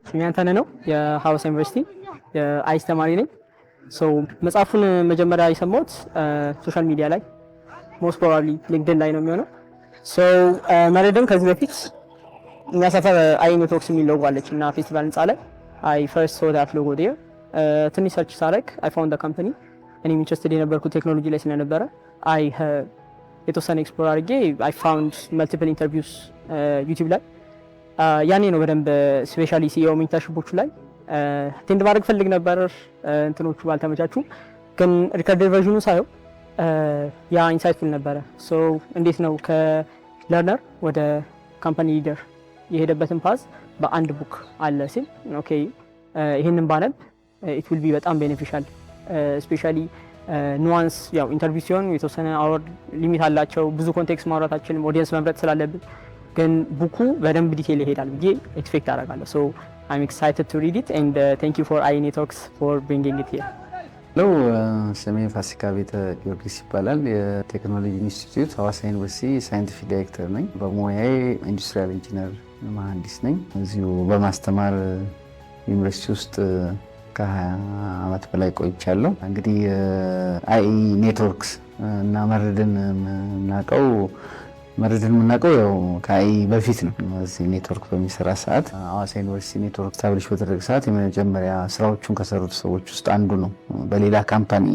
ስሜ አንተነህ ነው። የሐዋሳ ዩኒቨርሲቲ የአይስ ተማሪ ነኝ። መጽሐፉን መጀመሪያ የሰማሁት ሶሻል ሚዲያ ላይ ሞስት ፕሮባብሊ ሊንክድን ላይ ነው የሚሆነው። መረድም ከዚህ በፊት እኛ ሰፈር አይ ኔትወርክስ የሚል ሎጎ አለች እና ፌስቲቫል ህንፃ ላይ አይ ፈርስት ሶ ዳት ሎጎ ዴር ትንሽ ሰርች ሳረግ አይ ፋውንድ ደ ካምፓኒ። እኔም ኢንትረስትድ የነበርኩት ቴክኖሎጂ ላይ ስለነበረ አይ የተወሰነ ኤክስፕሎር አድርጌ አይ ፋውንድ መልቲፕል ኢንተርቪውስ ዩቲዩብ ላይ ያኔ ነው በደንብ ስፔሻሊ ሲኢኦ ሜንተርሺፖቹ ላይ ቴንድ ማድረግ ፈልግ ነበር። እንትኖቹ አልተመቻቹም፣ ግን ሪከርደድ ቨርዥኑ ሳየው ያ ኢንሳይትፉል ነበረ። እንዴት ነው ከለርነር ወደ ካምፓኒ ሊደር የሄደበትን ፓዝ በአንድ ቡክ አለ ሲል ኦኬ ይህንን ባነብ ኢት ዊል ቢ በጣም ቤኔፊሻል። ስፔሻሊ ኑዋንስ ያው ኢንተርቪው ሲሆን የተወሰነ አወር ሊሚት አላቸው፣ ብዙ ኮንቴክስት ማውራታችንም ኦዲየንስ መምረጥ ስላለብን፣ ግን ቡኩ በደንብ ዲቴል ይሄዳል ብዬ ኤክስፔክት አደርጋለሁ። ሶ I'm excited to read it and thank you for iNetworks for bringing it here. ለው ስሜ ፋሲካ ቤተ ጊዮርጊስ ይባላል። የቴክኖሎጂ ኢንስቲትዩት ሐዋሳ ዩኒቨርሲቲ ሳይንቲፊክ ዳይሬክተር ነኝ። በሙያዬ ኢንዱስትሪያል ኢንጂነር መሐንዲስ ነኝ። እዚሁ በማስተማር ዩኒቨርሲቲ ውስጥ ከ20 ዓመት በላይ ቆይቻለሁ። እንግዲህ አይ ኔትወርክስ እና መረድን የምናውቀው ያው ከአይ በፊት ነው። እዚህ ኔትወርክ በሚሰራ ሰዓት ሐዋሳ ዩኒቨርሲቲ ኔትወርክ ስታብሊሽ በተደረገ ሰዓት የመጀመሪያ ስራዎቹን ከሰሩት ሰዎች ውስጥ አንዱ ነው። በሌላ ካምፓኒ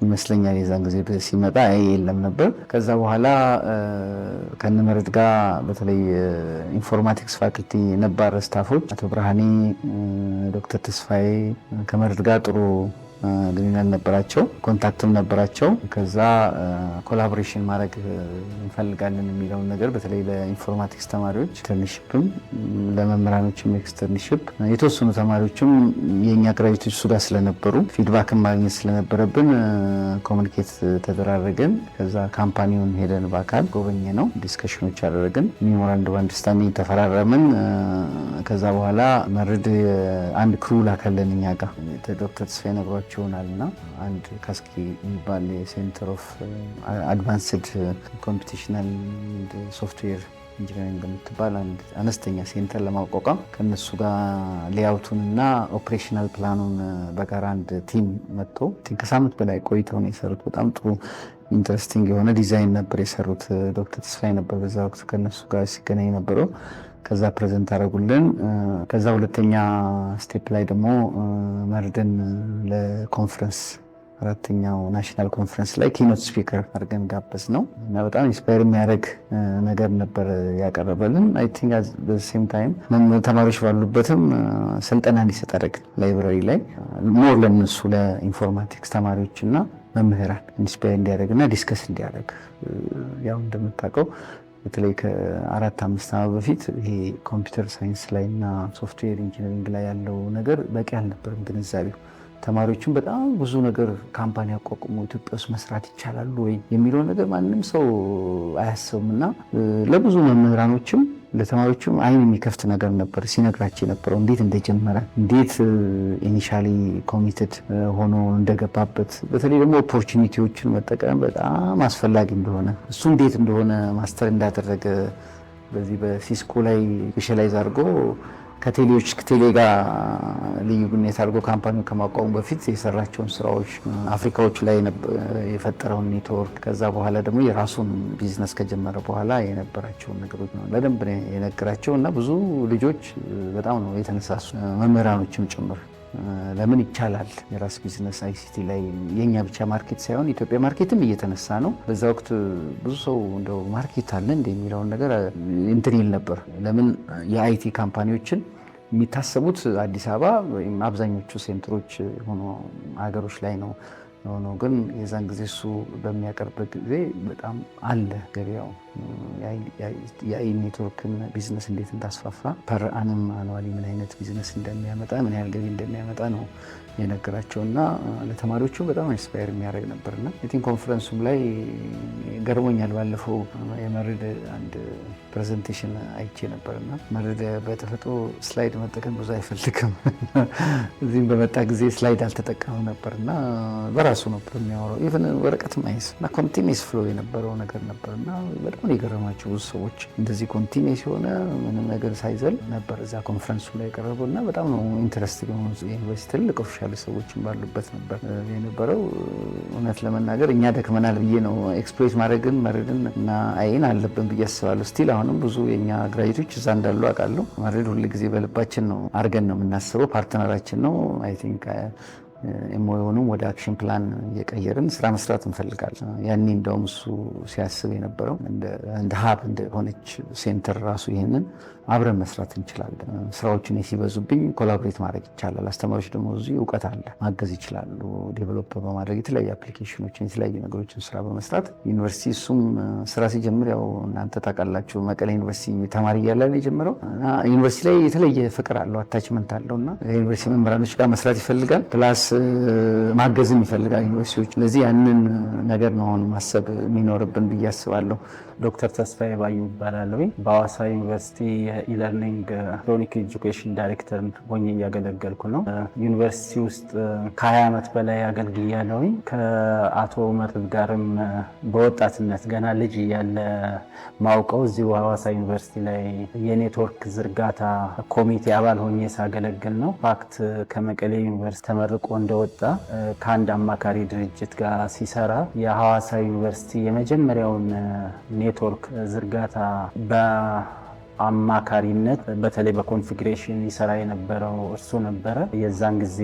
ይመስለኛል የዛን ጊዜ ሲመጣ አይ የለም ነበር። ከዛ በኋላ ከነመረድ ጋር በተለይ ኢንፎርማቲክስ ፋክልቲ ነባር ስታፎች አቶ ብርሃኔ፣ ዶክተር ተስፋዬ ከመረድ ጋር ጥሩ ግንኙነት ነበራቸው፣ ኮንታክትም ነበራቸው። ከዛ ኮላቦሬሽን ማድረግ እንፈልጋለን የሚለውን ነገር በተለይ ለኢንፎርማቲክስ ተማሪዎች ኢንተርንሺፕም ለመምህራኖችም ኤክስተርንሺፕ የተወሰኑ ተማሪዎችም የእኛ ግራጁዌቶች እሱ ጋር ስለነበሩ ፊድባክን ማግኘት ስለነበረብን ኮሚኒኬት ተደራረግን። ከዛ ካምፓኒውን ሄደን በአካል ጎበኘ ነው፣ ዲስከሽኖች አደረግን፣ ሜሞራንደም አንደርስታንዲንግ ተፈራረምን። ከዛ በኋላ መርድ አንድ ክሩ ላከለን እኛ ጋር ዶክተር ተስፋዬ ነግሯቸው ይሆናል እና አንድ ካስኪ የሚባል ሴንተር ኦፍ አድቫንስድ ኮምፒቲሽናል ሶፍትዌር ኢንጂነሪንግ የምትባል አንድ አነስተኛ ሴንተር ለማቋቋም ከነሱ ጋር ሌአውቱን እና ኦፕሬሽናል ፕላኑን በጋራ አንድ ቲም መጥቶ ከሳምንት በላይ ቆይተው ነው የሰሩት። በጣም ጥሩ ኢንትረስቲንግ የሆነ ዲዛይን ነበር የሰሩት። ዶክተር ተስፋዬ ነበር በዛ ወቅት ከነሱ ጋር ሲገናኝ ነበረው። ከዛ ፕሬዘንት አደረጉልን። ከዛ ሁለተኛ ስቴፕ ላይ ደግሞ መርድን ለኮንፈረንስ አራተኛው ናሽናል ኮንፈረንስ ላይ ኪኖት ስፒከር አድርገን ጋበዝ ነው እና በጣም ኢንስፓየር የሚያደርግ ነገር ነበር ያቀረበልን። አይ ቲንክ በሴም ታይም ተማሪዎች ባሉበትም ስልጠና እንዲሰጥ አደረግን ላይብራሪ ላይ ሞር ለነሱ ለኢንፎርማቲክስ ተማሪዎች እና መምህራን ኢንስፓየር እንዲያደርግና ዲስከስ እንዲያደርግ ያው እንደምታውቀው በተለይ ከ4-5 ዓመት በፊት ይሄ ኮምፒውተር ሳይንስ ላይ እና ሶፍትዌር ኢንጂነሪንግ ላይ ያለው ነገር በቂ አልነበርም ግንዛቤው። ተማሪዎችም በጣም ብዙ ነገር ካምፓኒ አቋቁሞ ኢትዮጵያ ውስጥ መስራት ይቻላሉ ወይ የሚለው ነገር ማንም ሰው አያስብም እና ለብዙ መምህራኖችም ለተማሪዎችም አይን የሚከፍት ነገር ነበር ሲነግራቸው የነበረው። እንዴት እንደጀመረ እንዴት ኢኒሻሊ ኮሚትድ ሆኖ እንደገባበት፣ በተለይ ደግሞ ኦፖርቹኒቲዎችን መጠቀም በጣም አስፈላጊ እንደሆነ እሱ እንዴት እንደሆነ ማስተር እንዳደረገ በዚህ በሲስኮ ላይ ስፔሻላይዝ አድርጎ ከቴሌ ጋር ልዩ ግንኙነት አድርጎ ካምፓኒውን ከማቋቋሙ በፊት የሰራቸውን ስራዎች አፍሪካዎች ላይ የፈጠረውን ኔትወርክ ከዛ በኋላ ደግሞ የራሱን ቢዝነስ ከጀመረ በኋላ የነበራቸውን ነገሮች ነው በደንብ የነገራቸው እና ብዙ ልጆች በጣም ነው የተነሳሱ፣ መምህራኖችም ጭምር። ለምን ይቻላል የራስ ቢዝነስ አይሲቲ ላይ የኛ ብቻ ማርኬት ሳይሆን ኢትዮጵያ ማርኬትም እየተነሳ ነው። በዛ ወቅት ብዙ ሰው እንደው ማርኬት አለ እንደ የሚለውን ነገር እንትን ይል ነበር። ለምን የአይቲ ካምፓኒዎችን የሚታሰቡት አዲስ አበባ ወይም አብዛኞቹ ሴንተሮች ሆኖ ሀገሮች ላይ ነው። ግን የዛን ጊዜ እሱ በሚያቀርበት ጊዜ በጣም አለ ገበያው የአይ ኔትወርክን ቢዝነስ እንዴት እንዳስፋፋ ፐር አንም አኑዋሊ ምን አይነት ቢዝነስ እንደሚያመጣ ምን ያህል ገቢ እንደሚያመጣ ነው የነገራቸው እና ለተማሪዎቹ በጣም ኢንስፓየር የሚያደርግ ነበርና አይ ቲንክ ኮንፈረንሱም ላይ ገርሞኛል። ባለፈው የመረድ አንድ ፕሬዘንቴሽን አይቼ ነበርና መረድ በተፈጥሮ ስላይድ መጠቀም ብዙ አይፈልግም። እዚህም በመጣ ጊዜ ስላይድ አልተጠቀመም ነበርና በራሱ ነበር የሚያወራው። ኢቨን ወረቀትም አይዝ እና ኮንቲኒየስ ፍሎ የነበረው ነገር ነበርና በጣም በጣም የገረማቸው ብዙ ሰዎች እንደዚህ ኮንቲኒስ የሆነ ምንም ነገር ሳይዘል ነበር እዛ ኮንፈረንሱ ላይ የቀረበው እና በጣም ነው ኢንትረስቲንግ የሆኑ ዩኒቨርሲቲ ትልቅ ኦፊሻል ሰዎችን ባሉበት ነበር የነበረው። እውነት ለመናገር እኛ ደክመናል ብዬ ነው ኤክስፕሎይት ማድረግን መረድን እና አይን አለብን ብዬ አስባለሁ። ስቲል አሁንም ብዙ የኛ ግራጁዌቶች እዛ እንዳሉ አውቃለሁ። መረድ ሁል ጊዜ በልባችን ነው አድርገን ነው የምናስበው። ፓርትነራችን ነው። አይ ቲንክ የሆኑም ወደ አክሽን ፕላን እየቀየርን ስራ መስራት እንፈልጋለን። ያኔ እንደውም እሱ ሲያስብ የነበረው እንደ ሀብ እንደሆነች ሴንተር ራሱ ይህንን አብረን መስራት እንችላለን። ስራዎችን ሲበዙብኝ ኮላቦሬት ማድረግ ይቻላል። አስተማሪዎች ደግሞ እዚህ እውቀት አለ ማገዝ ይችላሉ። ዴቨሎፕ በማድረግ የተለያዩ አፕሊኬሽኖችን የተለያዩ ነገሮችን ስራ በመስራት ዩኒቨርሲቲ እሱም ስራ ሲጀምር ያው እናንተ ታውቃላችሁ መቀሌ ዩኒቨርሲቲ ተማሪ እያለ ነው የጀመረው። ዩኒቨርሲቲ ላይ የተለየ ፍቅር አለው አታችመንት አለው እና ዩኒቨርሲቲ መምህራኖች ጋር መስራት ይፈልጋል ፕላስ ማገዝም ይፈልጋል ዩኒቨርሲቲዎች። ስለዚህ ያንን ነገር ነው አሁን ማሰብ የሚኖርብን ብዬ አስባለሁ። ዶክተር ተስፋዬ ባዩ ይባላለሁ። በሐዋሳ ዩኒቨርሲቲ የኢለርኒንግ ክሮኒክ ኤጁኬሽን ዳይሬክተር ሆኜ እያገለገልኩ ነው። ዩኒቨርሲቲ ውስጥ ከ20 ዓመት በላይ አገልግያለሁ። ከአቶ መርድ ጋርም በወጣትነት ገና ልጅ እያለ ማውቀው እዚሁ ሐዋሳ ዩኒቨርሲቲ ላይ የኔትወርክ ዝርጋታ ኮሚቴ አባል ሆኜ ሳገለግል ነው። ፋክት ከመቀሌ ዩኒቨርሲቲ ተመርቆ እንደወጣ ከአንድ አማካሪ ድርጅት ጋር ሲሰራ የሐዋሳ ዩኒቨርሲቲ የመጀመሪያውን ኔትወርክ ዝርጋታ በአማካሪነት በተለይ በኮንፊግሬሽን ይሰራ የነበረው እርሱ ነበረ። የዛን ጊዜ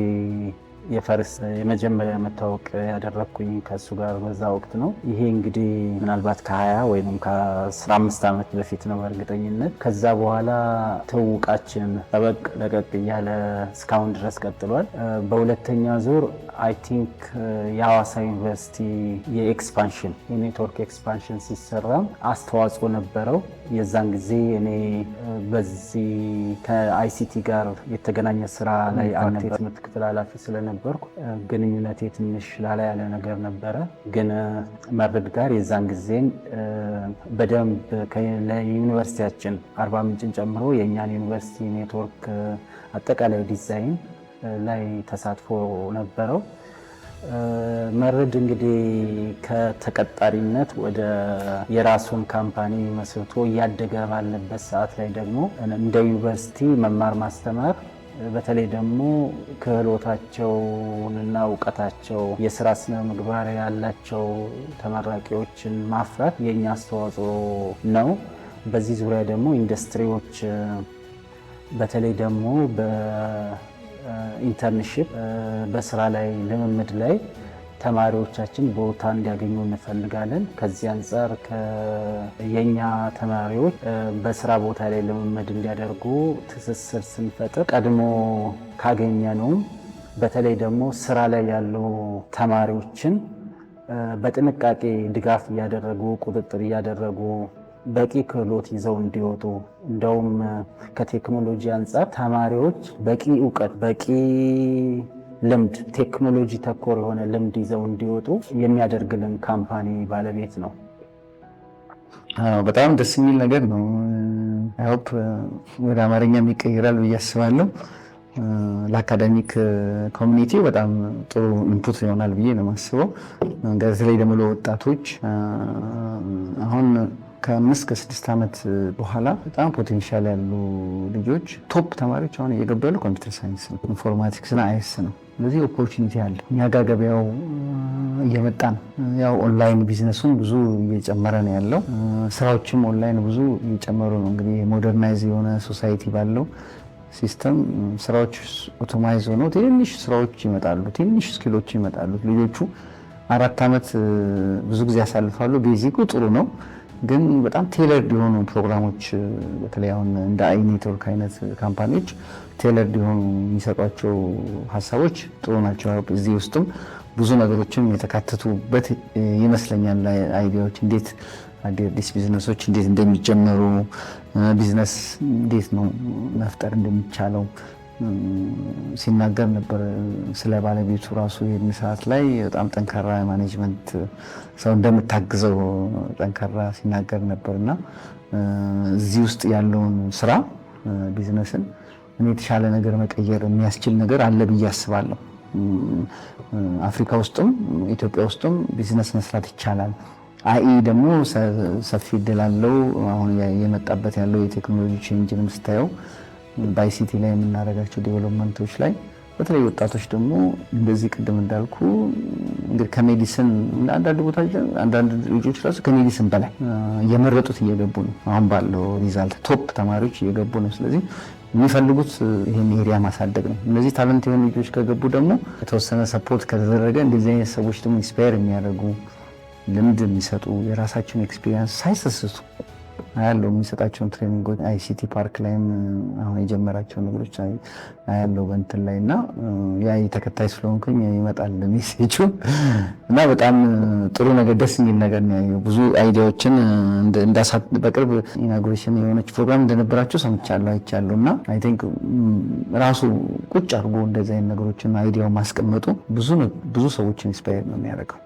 የመጀመሪያ መታወቅ ያደረግኩኝ ከእሱ ጋር በዛ ወቅት ነው። ይሄ እንግዲህ ምናልባት ከ20 ወይም ከ15 ዓመት በፊት ነው በእርግጠኝነት። ከዛ በኋላ ትውውቃችን ጠበቅ ለቀቅ እያለ እስካሁን ድረስ ቀጥሏል። በሁለተኛ ዙር አይ ቲንክ የሐዋሳ ዩኒቨርሲቲ የኤክስፓንሽን የኔትወርክ ኤክስፓንሽን ሲሰራም አስተዋጽኦ ነበረው። የዛን ጊዜ እኔ በዚህ ከአይሲቲ ጋር የተገናኘ ስራ ላይ አንድ የትምህርት ክፍል ኃላፊ ስለነበርኩ ግንኙነቴ ትንሽ ላላ ያለ ነገር ነበረ። ግን መርድ ጋር የዛን ጊዜም በደንብ ለዩኒቨርሲቲያችን አርባ ምንጭን ጨምሮ የእኛን ዩኒቨርሲቲ ኔትወርክ አጠቃላይ ዲዛይን ላይ ተሳትፎ ነበረው። መርድ እንግዲህ ከተቀጣሪነት ወደ የራሱን ካምፓኒ መስርቶ እያደገ ባለበት ሰዓት ላይ ደግሞ እንደ ዩኒቨርሲቲ መማር ማስተማር በተለይ ደግሞ ክህሎታቸውንና እውቀታቸው የስራ ስነ ምግባር ያላቸው ተመራቂዎችን ማፍራት የእኛ አስተዋጽኦ ነው። በዚህ ዙሪያ ደግሞ ኢንዱስትሪዎች በተለይ ደግሞ በኢንተርንሺፕ በስራ ላይ ልምምድ ላይ ተማሪዎቻችን ቦታ እንዲያገኙ እንፈልጋለን። ከዚህ አንጻር የኛ ተማሪዎች በስራ ቦታ ላይ ልምምድ እንዲያደርጉ ትስስር ስንፈጥር ቀድሞ ካገኘነውም በተለይ ደግሞ ስራ ላይ ያሉ ተማሪዎችን በጥንቃቄ ድጋፍ እያደረጉ ቁጥጥር እያደረጉ በቂ ክህሎት ይዘው እንዲወጡ እንደውም ከቴክኖሎጂ አንጻር ተማሪዎች በቂ እውቀት በቂ ልምድ ቴክኖሎጂ ተኮር የሆነ ልምድ ይዘው እንዲወጡ የሚያደርግልን ካምፓኒ ባለቤት ነው። በጣም ደስ የሚል ነገር ነው። አይሆፕ ወደ አማርኛም ይቀይራል ብዬ አስባለሁ። ለአካዳሚክ ኮሚኒቲው በጣም ጥሩ ኢንፑት ይሆናል ብዬ ነው የማስበው። በተለይ ደግሞ ለወጣቶች አሁን ከ5 ከ6 ዓመት በኋላ በጣም ፖቴንሻል ያሉ ልጆች ቶፕ ተማሪዎች አሁን እየገቡ ያሉ ኮምፒውተር ሳይንስ ነው፣ ኢንፎርማቲክስ እና አይኤስ ነው። ስለዚህ ኦፖርቹኒቲ አለ። እኛ ጋር ገበያው እየመጣ ነው። ያው ኦንላይን ቢዝነሱን ብዙ እየጨመረ ነው ያለው። ስራዎችም ኦንላይን ብዙ እየጨመሩ ነው። እንግዲህ ሞደርናይዝ የሆነ ሶሳይቲ ባለው ሲስተም ስራዎች ኦቶማይዝ ሆነው ትንሽ ስራዎች ይመጣሉ፣ ትንሽ ስኪሎች ይመጣሉ። ልጆቹ 4 ዓመት ብዙ ጊዜ ያሳልፋሉ። ቤዚኩ ጥሩ ነው ግን በጣም ቴለርድ የሆኑ ፕሮግራሞች በተለይ አሁን እንደ አይ ኔትወርክ አይነት ካምፓኒዎች ቴለርድ የሆኑ የሚሰጧቸው ሀሳቦች ጥሩ ናቸው። እዚህ ውስጥም ብዙ ነገሮችም የተካተቱበት ይመስለኛል። አይዲያዎች እንዴት አዲስ ቢዝነሶች እንዴት እንደሚጀመሩ፣ ቢዝነስ እንዴት ነው መፍጠር እንደሚቻለው ሲናገር ነበር። ስለ ባለቤቱ ራሱ ይህን ሰዓት ላይ በጣም ጠንካራ ማኔጅመንት ሰው እንደምታግዘው ጠንካራ ሲናገር ነበር እና እዚህ ውስጥ ያለውን ስራ ቢዝነስን የተሻለ ነገር መቀየር የሚያስችል ነገር አለ ብዬ አስባለሁ። አፍሪካ ውስጥም ኢትዮጵያ ውስጥም ቢዝነስ መስራት ይቻላል። አይ ደግሞ ሰፊ እድል አለው። አሁን የመጣበት ያለው የቴክኖሎጂ ቼንጅንም ስታየው በአይሲቲ ላይ የምናደርጋቸው ዴቨሎፕመንቶች ላይ በተለይ ወጣቶች ደግሞ እንደዚህ ቅድም እንዳልኩ እንግዲህ ከሜዲሲን አንዳንድ ቦታ አንዳንድ ልጆች ራሱ ከሜዲሲን በላይ እየመረጡት እየገቡ ነው። አሁን ባለው ሪዛልት ቶፕ ተማሪዎች እየገቡ ነው። ስለዚህ የሚፈልጉት ይሄን ኤሪያ ማሳደግ ነው። እነዚህ ታለንት የሆኑ ልጆች ከገቡ ደግሞ የተወሰነ ሰፖርት ከተደረገ እንደዚህ አይነት ሰዎች ደግሞ ኢንስፓየር የሚያደርጉ ልምድ የሚሰጡ የራሳቸውን ኤክስፒሪየንስ ሳይሰስቱ ያለው የሚሰጣቸውን ትሬኒንጎች አይሲቲ ፓርክ ላይም አሁን የጀመራቸው ነገሮች ያለው በእንትን ላይ እና ያ ተከታይ ስለሆንኩኝ ይመጣል ሜሴጁ እና በጣም ጥሩ ነገር ደስ የሚል ነገር ነው። ብዙ አይዲያዎችን በቅርብ ኢናጉሬሽን የሆነች ፕሮግራም እንደነበራቸው ሰምቻለሁ አይቻለሁ እና አይ ቲንክ ራሱ ቁጭ አድርጎ እንደዚህ አይነት ነገሮችን አይዲያው ማስቀመጡ ብዙ ሰዎችን ኢንስፓየር ነው የሚያደርገው።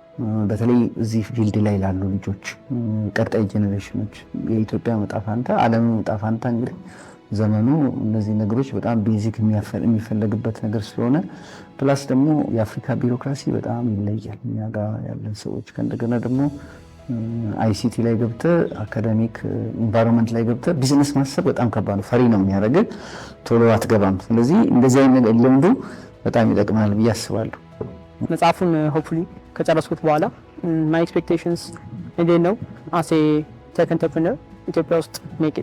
በተለይ እዚህ ፊልድ ላይ ላሉ ልጆች ቀጣይ ጄኔሬሽኖች የኢትዮጵያ መጣፋንታ ዓለም መጣፋንታ እንግዲህ ዘመኑ እነዚህ ነገሮች በጣም ቤዚክ የሚፈለግበት ነገር ስለሆነ ፕላስ ደግሞ የአፍሪካ ቢሮክራሲ በጣም ይለያል እኛ ጋር ያለን ሰዎች። ከእንደገና ደግሞ አይሲቲ ላይ ገብተህ አካዳሚክ ኢንቫይሮንመንት ላይ ገብተህ ቢዝነስ ማሰብ በጣም ከባድ ነው። ፈሪ ነው የሚያደርግህ፣ ቶሎ አትገባም። ስለዚህ እንደዚህ አይነት ልምዱ በጣም ይጠቅማል ብዬ አስባለሁ። መጽሐፉን ሆፕፉሊ ከጨረስኩት በኋላ ማይ ኤክስፔክቴሽንስ እንዴት ነው አሴ ቴክ ኢንተርፕረነር ኢትዮጵያ ውስጥ ሜክ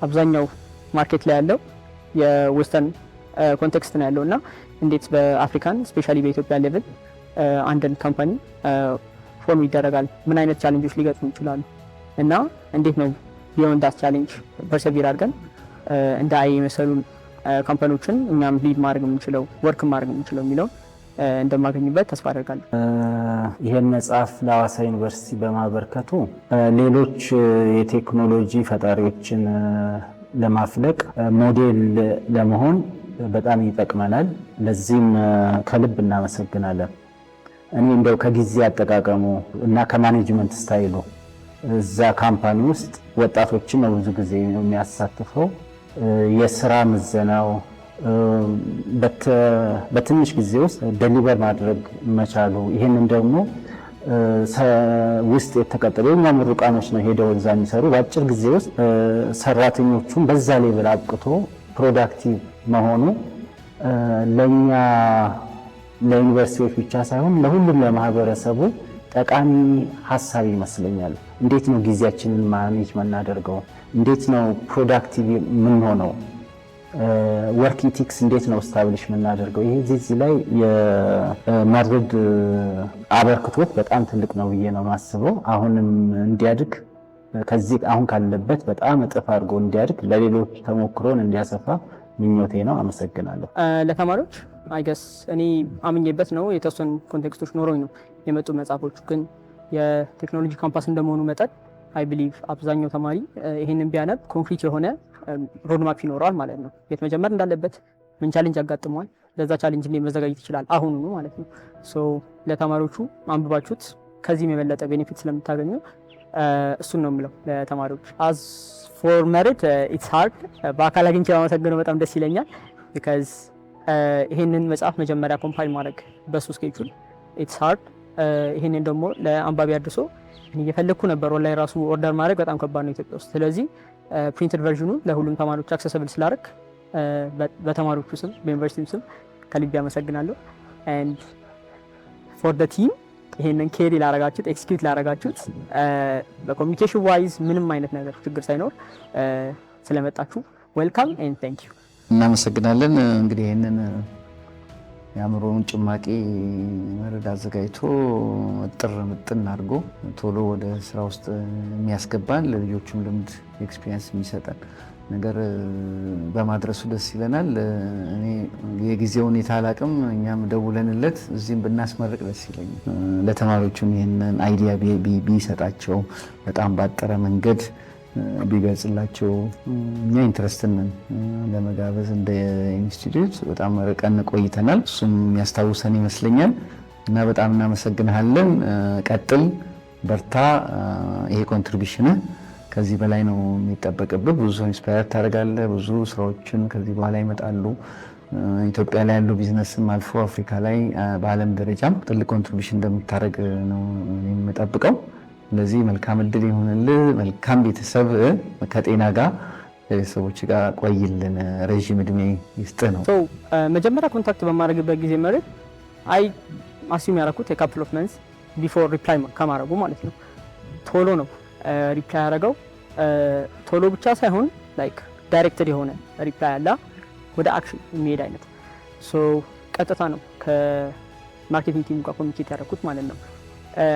አብዛኛው ማርኬት ላይ ያለው የዌስተርን ኮንቴክስት ነው ያለው እና እንዴት በአፍሪካን ስፔሻሊ በኢትዮጵያ ሌቭል አንድን ካምፓኒ ፎርም ይደረጋል፣ ምን አይነት ቻሌንጆች ሊገጥሙ ይችላሉ እና እንዴት ነው ቢዮንድ ዳት ቻሌንጅ ፐርሰቪር አድርገን እንደ አይ የመሰሉ ካምፓኒዎችን እኛም ሊድ ማድረግ የምንችለው ወርክ ማድረግ የምንችለው የሚለው እንደማገኝበት ተስፋ አደርጋለሁ። ይህን መጽሐፍ ለሐዋሳ ዩኒቨርሲቲ በማበርከቱ ሌሎች የቴክኖሎጂ ፈጣሪዎችን ለማፍለቅ ሞዴል ለመሆን በጣም ይጠቅመናል። ለዚህም ከልብ እናመሰግናለን። እኔ እንደው ከጊዜ አጠቃቀሙ እና ከማኔጅመንት ስታይሉ እዛ ካምፓኒ ውስጥ ወጣቶችን ብዙ ጊዜ ነው የሚያሳትፈው። የስራ ምዘናው በትንሽ ጊዜ ውስጥ ደሊቨር ማድረግ መቻሉ፣ ይህንን ደግሞ ውስጥ የተቀጠሉ የኛ ምሩቃኖች ነው ሄደው እዛ የሚሰሩ በአጭር ጊዜ ውስጥ ሰራተኞቹን በዛ ሌቭል አብቅቶ ፕሮዳክቲቭ መሆኑ ለእኛ ለዩኒቨርሲቲዎች ብቻ ሳይሆን ለሁሉም ለማህበረሰቡ ጠቃሚ ሀሳብ ይመስለኛል። እንዴት ነው ጊዜያችንን ማኔጅ የምናደርገው? እንዴት ነው ፕሮዳክቲቭ የምንሆነው? ወርክ ኢቲክስ እንዴት ነው ስታብሊሽ የምናደርገው? ይሄ እዚህ ላይ የማድረግ አበርክቶት በጣም ትልቅ ነው ብዬ ነው የማስበው። አሁንም እንዲያድግ ከዚህ አሁን ካለበት በጣም እጥፍ አድርጎ እንዲያድግ ለሌሎች ተሞክሮን እንዲያሰፋ ምኞቴ ነው። አመሰግናለሁ። ለተማሪዎች አይገስ እኔ አምኜበት ነው የተወሰኑ ኮንቴክስቶች ኖሮኝ ነው የመጡ መጽሐፎቹ። ግን የቴክኖሎጂ ካምፓስ እንደመሆኑ መጠን አይ ቢሊቭ አብዛኛው ተማሪ ይሄንን ቢያነብ ኮንክሪት የሆነ ሮድማፕ ይኖረዋል ማለት ነው። የት መጀመር እንዳለበት፣ ምን ቻሌንጅ ያጋጥመዋል፣ ለዛ ቻሌንጅ እንዴት መዘጋጀት ይችላል አሁኑኑ ማለት ነው። ሶ ለተማሪዎቹ አንብባችሁት ከዚህም የበለጠ ቤኔፊት ስለምታገኙ እሱን ነው የምለው ለተማሪዎች። አዝ ፎር መሪት ኢትስ ሃርድ። በአካል አግኝቼ ማመሰግነው በጣም ደስ ይለኛል። ቢካዝ ይሄንን መጽሐፍ መጀመሪያ ኮምፓይል ማድረግ በሱ ስኬጁል ኢትስ ሃርድ። ይሄንን ደግሞ ለአንባቢ አድርሶ እየፈለግኩ ነበር ኦንላይን ራሱ ኦርደር ማድረግ በጣም ከባድ ነው ኢትዮጵያ ውስጥ። ስለዚህ ፕሪንትድ ቨርዥኑ ለሁሉም ተማሪዎች አክሰሰብል ስላደረግ በተማሪዎቹ ስም በዩኒቨርሲቲው ስም ከልብ ያመሰግናለሁ። ኤንድ ፎር ደ ቲም ይሄንን ኬሪ ላረጋችሁት ኤክስኪዩት ላረጋችሁት በኮሚኒኬሽን ዋይዝ ምንም አይነት ነገር ችግር ሳይኖር ስለመጣችሁ ዌልካም ኤንድ ታንክ ዩ። እናመሰግናለን። እንግዲህ ይሄንን የአእምሮውን ጭማቂ መረድ አዘጋጅቶ ጥር ምጥን አድርጎ ቶሎ ወደ ስራ ውስጥ የሚያስገባን ለልጆቹም ልምድ ኤክስፒሪየንስ የሚሰጠን ነገር በማድረሱ ደስ ይለናል። እኔ የጊዜው ሁኔታ አላቅም፣ እኛም ደውለንለት እዚህም ብናስመርቅ ደስ ይለኛል። ለተማሪዎቹም ይህንን አይዲያ ቢሰጣቸው በጣም ባጠረ መንገድ ቢገልጽላቸው እኛ ኢንትረስትን ለመጋበዝ እንደ ኢንስቲትዩት በጣም ርቀን ቆይተናል። እሱም የሚያስታውሰን ይመስለኛል እና በጣም እናመሰግንሃለን። ቀጥል፣ በርታ። ይሄ ኮንትሪቢሽንህ ከዚህ በላይ ነው የሚጠበቅብህ። ብዙ ሰው ኢንስፓየር ታደርጋለህ። ብዙ ስራዎችን ከዚህ በኋላ ይመጣሉ። ኢትዮጵያ ላይ ያሉ ቢዝነስም አልፎ አፍሪካ ላይ በዓለም ደረጃም ትልቅ ኮንትሪቢሽን እንደምታደርግ ነው የምጠብቀው። ስለዚህ መልካም እድል ይሁንልህ፣ መልካም ቤተሰብ ከጤና ጋር ሰዎች ጋር ቆይልን፣ ረዥም እድሜ ይስጥህ ነው። መጀመሪያ ኮንታክት በማድረግበት ጊዜ መሬት አስዩም ያደረኩት የካፕል ኦፍ መንስ ቢፎር ሪፕላይ ከማድረጉ ማለት ነው። ቶሎ ነው ሪፕላይ ያደረገው። ቶሎ ብቻ ሳይሆን ላይክ ዳይሬክትድ የሆነ ሪፕላይ አለ ወደ አክሽን የሚሄድ አይነት። ቀጥታ ነው ከማርኬቲንግ ቲሙ ጋር ኮሚኒኬት ያደረኩት ማለት ነው።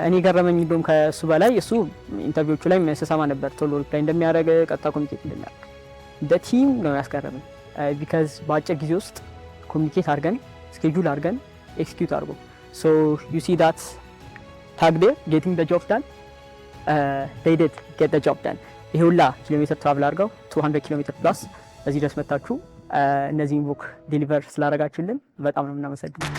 እኔ ገረመኝ እንደውም ከእሱ በላይ እሱ ኢንተርቪዎቹ ላይ ስሰማ ነበር ቶሎ ሪፕላይ እንደሚያደርግ፣ ቀጥታ ኮሚኒኬት እንደሚያደርግ። እንደ ቲም ነው ያስገረመኝ ቢካዝ በአጭር ጊዜ ውስጥ ኮሚኒኬት አድርገን ስኬጁል አድርገን ኤክስኪዩት አድርጎ ዩ ሲ ዳት ታግ ዴር ጌቲንግ ደ ጆብ ዳን they did get the job done። ይሄ ሁላ ኪሎ ሜትር ትራቭል አድርገው 200 ኪሎ ሜትር ፕላስ እዚህ ድረስ መታችሁ እነዚህን ቡክ ዴሊቨር ስላደረጋችሁልን በጣም ነው የምናመሰግነው።